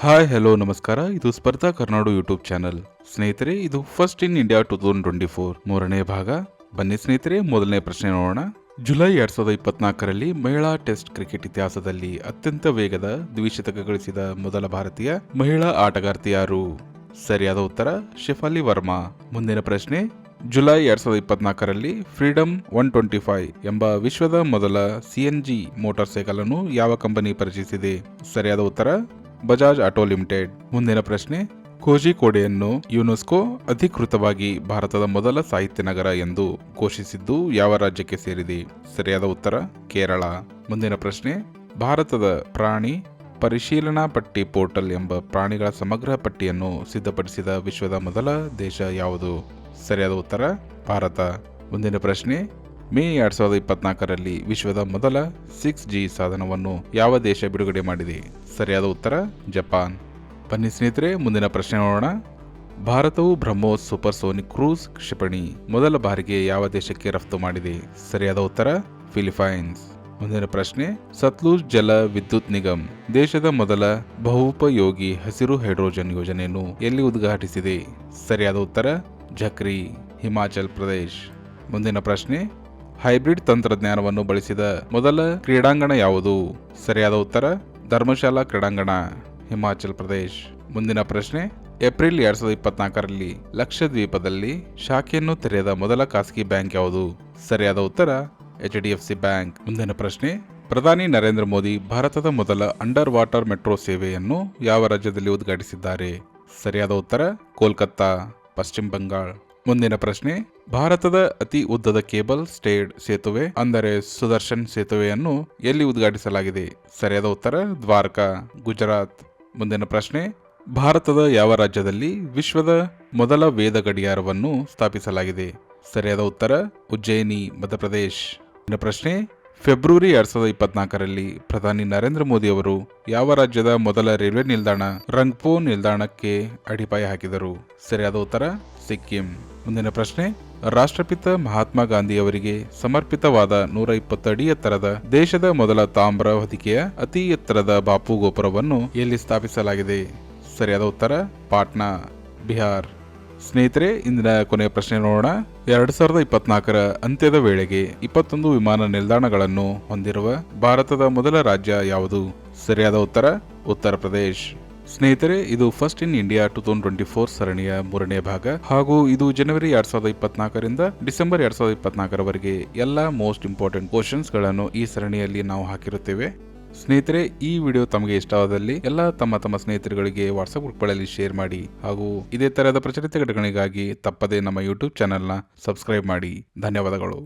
Hi hello ನಮಸ್ಕಾರ. ಇದು ಸ್ಪರ್ಧಾ ಕರ್ನಾಡು ಯೂಟ್ಯೂಬ್ ಚಾನಲ್. ಸ್ನೇಹಿತರೆ, ಇದು ಫಸ್ಟ್ ಇನ್ ಇಂಡಿಯಾ 2024 ಮೂರನೇ ಭಾಗ. ಬನ್ನಿ ಸ್ನೇಹಿತರೆ, ಮೊದಲನೇ ಪ್ರಶ್ನೆ ನೋಡೋಣ. ಜುಲೈ 2024ರಲ್ಲಿ ಮಹಿಳಾ ಟೆಸ್ಟ್ ಕ್ರಿಕೆಟ್ ಇತಿಹಾಸದಲ್ಲಿ ಅತ್ಯಂತ ವೇಗದ ದ್ವಿಶತಕ ಗಳಿಸಿದ ಮೊದಲ ಭಾರತೀಯ ಮಹಿಳಾ ಆಟಗಾರ್ತಿ ಯಾರು? ಸರಿಯಾದ ಉತ್ತರ ಶೆಫಾಲಿ ವರ್ಮಾ. ಮುಂದಿನ ಪ್ರಶ್ನೆ. ಜುಲೈ 2024ರಲ್ಲಿ ಫ್ರೀಡಮ್ 125 ಎಂಬ ವಿಶ್ವದ ಮೊದಲ CNG ಮೋಟಾರ್ ಸೈಕಲ್ ಅನ್ನು ಯಾವ ಕಂಪನಿ ಪರಿಚಯಿಸಿದೆ? ಸರಿಯಾದ ಉತ್ತರ ಬಜಾಜ್ ಆಟೋ ಲಿಮಿಟೆಡ್. ಮುಂದಿನ ಪ್ರಶ್ನೆ. ಕೋಜಿಕೋಡೆಯನ್ನು ಯುನೆಸ್ಕೋ ಅಧಿಕೃತವಾಗಿ ಭಾರತದ ಮೊದಲ ಸಾಹಿತ್ಯ ನಗರ ಎಂದು ಘೋಷಿಸಿದ್ದು ಯಾವ ರಾಜ್ಯಕ್ಕೆ ಸೇರಿದೆ? ಸರಿಯಾದ ಉತ್ತರ ಕೇರಳ. ಮುಂದಿನ ಪ್ರಶ್ನೆ. ಭಾರತದ ಪ್ರಾಣಿ ಪರಿಶೀಲನಾ ಪಟ್ಟಿ ಪೋರ್ಟಲ್ ಎಂಬ ಪ್ರಾಣಿಗಳ ಸಮಗ್ರ ಪಟ್ಟಿಯನ್ನು ಸಿದ್ಧಪಡಿಸಿದ ವಿಶ್ವದ ಮೊದಲ ದೇಶ ಯಾವುದು? ಸರಿಯಾದ ಉತ್ತರ ಭಾರತ. ಮುಂದಿನ ಪ್ರಶ್ನೆ. ಮೇ 2024ರಲ್ಲಿ ವಿಶ್ವದ ಮೊದಲ 6G ಸಾಧನವನ್ನು ಯಾವ ದೇಶ ಬಿಡುಗಡೆ ಮಾಡಿದೆ? ಸರಿಯಾದ ಉತ್ತರ ಜಪಾನ್. ಬನ್ನಿ ಸ್ನೇಹಿತರೆ, ಮುಂದಿನ ಪ್ರಶ್ನೆ ನೋಡೋಣ. ಭಾರತವು ಬ್ರಹ್ಮೋಸ್ ಸೂಪರ್ಸೋನಿಕ್ ಕ್ರೂಸ್ ಕ್ಷಿಪಣಿ ಮೊದಲ ಬಾರಿಗೆ ಯಾವ ದೇಶಕ್ಕೆ ರಫ್ತು ಮಾಡಿದೆ? ಸರಿಯಾದ ಉತ್ತರ ಫಿಲಿಪೈನ್ಸ್. ಮುಂದಿನ ಪ್ರಶ್ನೆ. ಸತ್ಲುಜ್ ಜಲ ವಿದ್ಯುತ್ ನಿಗಮ್ ದೇಶದ ಮೊದಲ ಬಹುಪಯೋಗಿ ಹಸಿರು ಹೈಡ್ರೋಜನ್ ಯೋಜನೆಯನ್ನು ಎಲ್ಲಿ ಉದ್ಘಾಟಿಸಿದೆ? ಸರಿಯಾದ ಉತ್ತರ ಝಕ್ರಿ, ಹಿಮಾಚಲ್ ಪ್ರದೇಶ್. ಮುಂದಿನ ಪ್ರಶ್ನೆ. ಹೈಬ್ರಿಡ್ ತಂತ್ರಜ್ಞಾನವನ್ನು ಬಳಸಿದ ಮೊದಲ ಕ್ರೀಡಾಂಗಣ ಯಾವುದು? ಸರಿಯಾದ ಉತ್ತರ ಧರ್ಮಶಾಲಾ ಕ್ರೀಡಾಂಗಣ, ಹಿಮಾಚಲ್ ಪ್ರದೇಶ್. ಮುಂದಿನ ಪ್ರಶ್ನೆ. ಏಪ್ರಿಲ್ 2024ರಲ್ಲಿ ಲಕ್ಷದ್ವೀಪದಲ್ಲಿ ಶಾಖೆಯನ್ನು ತೆರೆದ ಮೊದಲ ಖಾಸಗಿ ಬ್ಯಾಂಕ್ ಯಾವುದು? ಸರಿಯಾದ ಉತ್ತರ HDFC ಬ್ಯಾಂಕ್. ಮುಂದಿನ ಪ್ರಶ್ನೆ. ಪ್ರಧಾನಿ ನರೇಂದ್ರ ಮೋದಿ ಭಾರತದ ಮೊದಲ ಅಂಡರ್ ವಾಟರ್ ಮೆಟ್ರೋ ಸೇವೆಯನ್ನು ಯಾವ ರಾಜ್ಯದಲ್ಲಿ ಉದ್ಘಾಟಿಸಿದ್ದಾರೆ? ಸರಿಯಾದ ಉತ್ತರ ಕೋಲ್ಕತ್ತಾ, ಪಶ್ಚಿಮ ಬಂಗಾಳ. ಮುಂದಿನ ಪ್ರಶ್ನೆ. ಭಾರತದ ಅತಿ ಉದ್ದದ ಕೇಬಲ್ ಸ್ಟೇಡ್ ಸೇತುವೆ ಅಂದರೆ ಸುದರ್ಶನ್ ಸೇತುವೆಯನ್ನು ಎಲ್ಲಿ ಉದ್ಘಾಟಿಸಲಾಗಿದೆ? ಸರಿಯಾದ ಉತ್ತರ ದ್ವಾರಕಾ, ಗುಜರಾತ್. ಮುಂದಿನ ಪ್ರಶ್ನೆ. ಭಾರತದ ಯಾವ ರಾಜ್ಯದಲ್ಲಿ ವಿಶ್ವದ ಮೊದಲ ವೇದ ಗಡಿಯಾರವನ್ನು ಸ್ಥಾಪಿಸಲಾಗಿದೆ? ಸರಿಯಾದ ಉತ್ತರ ಉಜ್ಜಯಿನಿ, ಮಧ್ಯಪ್ರದೇಶ್. ಮುಂದಿನ ಪ್ರಶ್ನೆ. ಫೆಬ್ರವರಿ 2024ರಲ್ಲಿ ಪ್ರಧಾನಿ ನರೇಂದ್ರ ಮೋದಿ ಅವರು ಯಾವ ರಾಜ್ಯದ ಮೊದಲ ರೈಲ್ವೆ ನಿಲ್ದಾಣ ರಂಗ್ಪೋ ನಿಲ್ದಾಣಕ್ಕೆ ಅಡಿಪಾಯ ಹಾಕಿದರು? ಸರಿಯಾದ ಉತ್ತರ ಸಿಕ್ಕಿಂ. ಮುಂದಿನ ಪ್ರಶ್ನೆ. ರಾಷ್ಟ್ರಪಿತ ಮಹಾತ್ಮ ಗಾಂಧಿ ಅವರಿಗೆ ಸಮರ್ಪಿತವಾದ 120 ಅಡಿ ಎತ್ತರದ ದೇಶದ ಮೊದಲ ತಾಮ್ರ ಹೊದಿಕೆಯ ಅತಿ ಎತ್ತರದ ಬಾಪು ಗೋಪುರವನ್ನು ಎಲ್ಲಿ ಸ್ಥಾಪಿಸಲಾಗಿದೆ? ಸರಿಯಾದ ಉತ್ತರ ಪಾಟ್ನಾ, ಬಿಹಾರ್. ಸ್ನೇಹಿತರೆ, ಇಂದಿನ ಕೊನೆಯ ಪ್ರಶ್ನೆ ನೋಡೋಣ. 2024ರ ಅಂತ್ಯದ ವೇಳೆಗೆ 21 ವಿಮಾನ ನಿಲ್ದಾಣಗಳನ್ನು ಹೊಂದಿರುವ ಭಾರತದ ಮೊದಲ ರಾಜ್ಯ ಯಾವುದು? ಸರಿಯಾದ ಉತ್ತರ ಉತ್ತರ ಪ್ರದೇಶ್. ಸ್ನೇಹಿತರೆ, ಇದು ಫಸ್ಟ್ ಇನ್ ಇಂಡಿಯಾ 2024 ಸರಣಿಯ ಮೂರನೇ ಭಾಗ ಹಾಗೂ ಇದು ಜನವರಿ 2024ರಿಂದ ಡಿಸೆಂಬರ್ 2024ರವರೆಗೆ ಎಲ್ಲ ಮೋಸ್ಟ್ ಇಂಪಾರ್ಟೆಂಟ್ ಕ್ವಶನ್ಸ್ ಗಳನ್ನು ಈ ಸರಣಿಯಲ್ಲಿ ನಾವು ಹಾಕಿರುತ್ತೇವೆ. ಸ್ನೇಹಿತರೆ, ಈ ವಿಡಿಯೋ ತಮಗೆ ಇಷ್ಟವಾದಲ್ಲಿ ಎಲ್ಲ ತಮ್ಮ ಸ್ನೇಹಿತರುಗಳಿಗೆ ವಾಟ್ಸ್ಆಪ್ ಗ್ರೂಪ್ಗಳಲ್ಲಿ ಶೇರ್ ಮಾಡಿ ಹಾಗೂ ಇದೇ ತರಹದ ಪ್ರಚಲಿತ ಘಟನೆಗಳಿಗಾಗಿ ತಪ್ಪದೇ ನಮ್ಮ ಯೂಟ್ಯೂಬ್ ಚಾನೆಲ್ನ ಸಬ್ಸ್ಕ್ರೈಬ್ ಮಾಡಿ. ಧನ್ಯವಾದಗಳು.